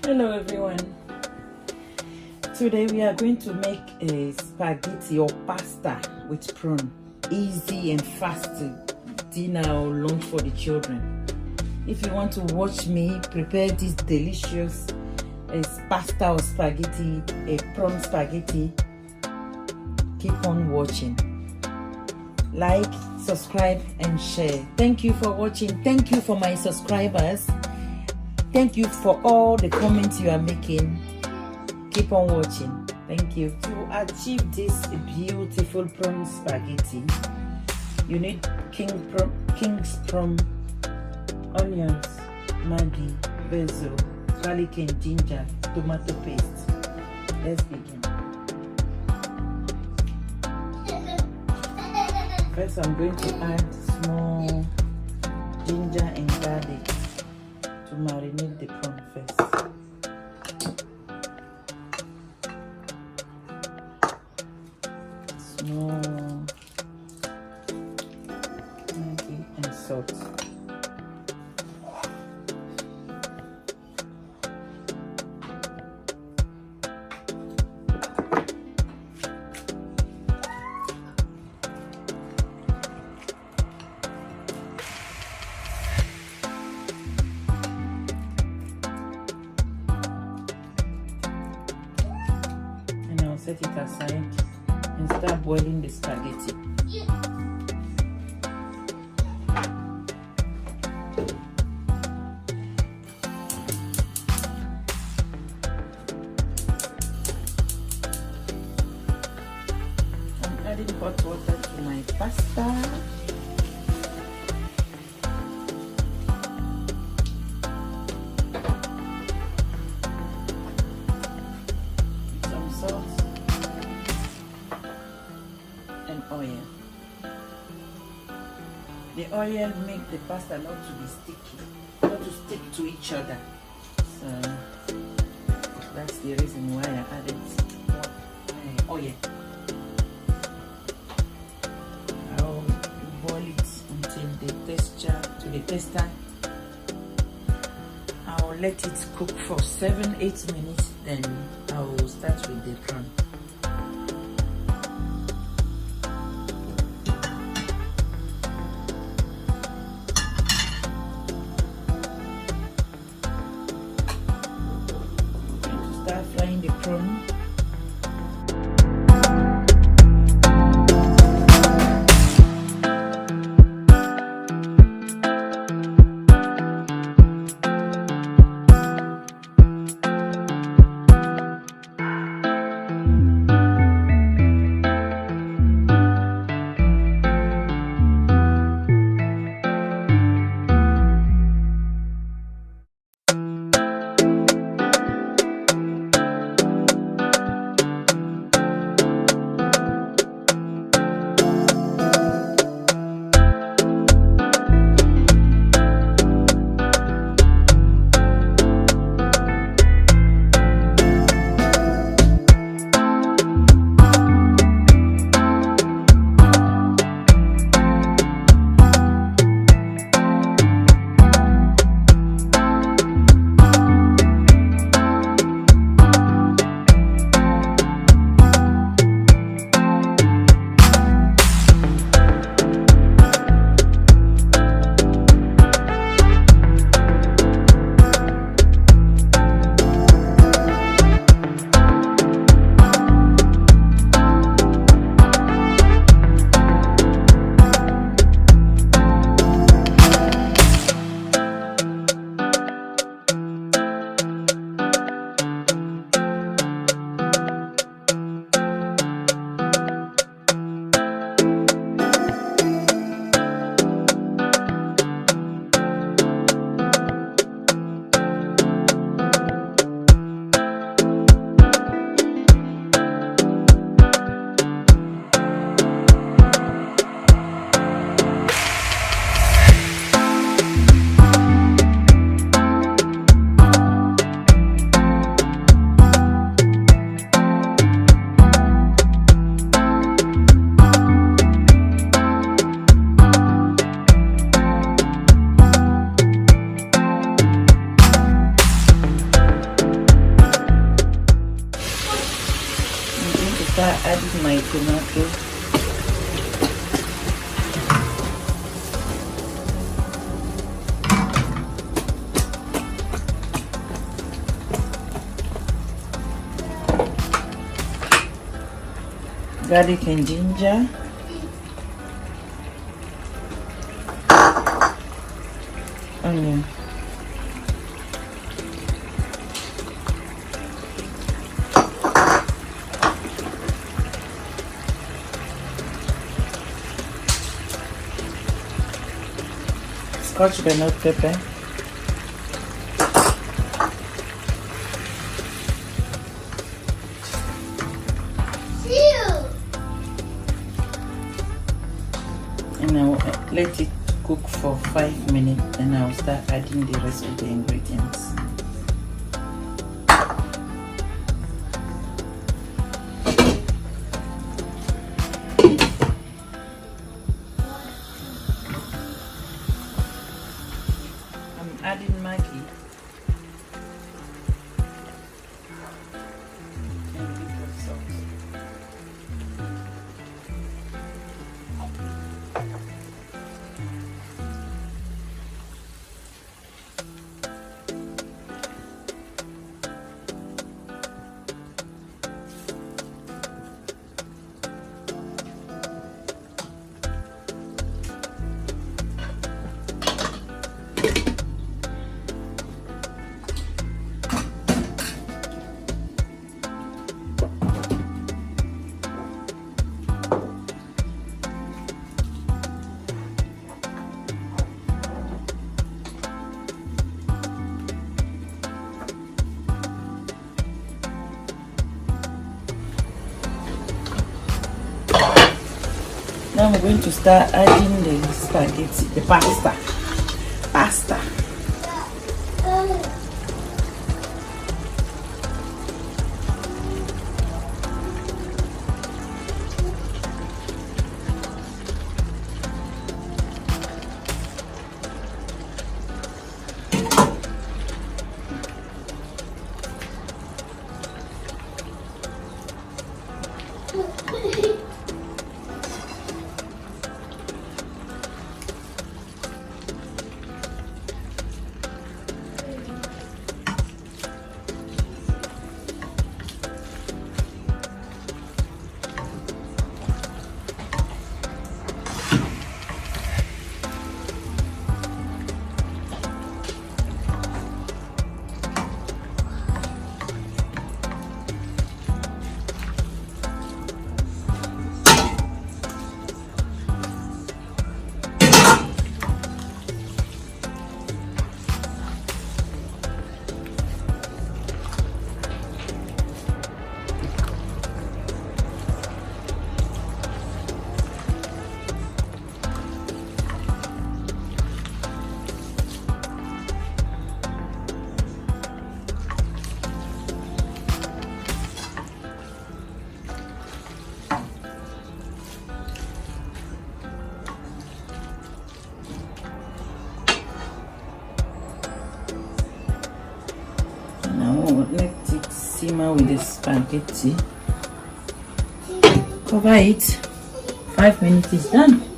Hello everyone. Today we are going to make a spaghetti or pasta with prawn. Easy and fast dinner or lunch for the children. If you want to watch me prepare this delicious pasta or spaghetti, a prawn spaghetti, keep on watching. Like, subscribe and share. Thank you for watching. Thank you for my subscribers. Thank you for all the comments you are making. Keep on watching. Thank you. To achieve this beautiful prawn spaghetti, you need king's prawn, onions, Maggi, basil, garlic and ginger, tomato paste. Let's begin. First, I'm going to add small ginger and garlic to marinate the prawn first. Small Maggi and salt. Set it aside and start boiling the spaghetti. I'm adding hot water to my pasta. Some salt and oil. The oil make the pasta not to be sticky, not to stick to each other. So that's the reason why I added oil. I'll boil it until the texture. I'll let it cook for 7-8 minutes. Then I will start with the prawn. Start frying the prawn. start adding my tomato. Garlic and ginger. Onion. Scotch bonnet pepper. And I'll let it cook for 5 minutes, and I'll start adding the rest of the ingredients. I'm adding Maggi and little salt. Now I'm going to start adding the spaghetti, the pasta. Let it simmer with the spaghetti. Cover it. 5 minutes is done.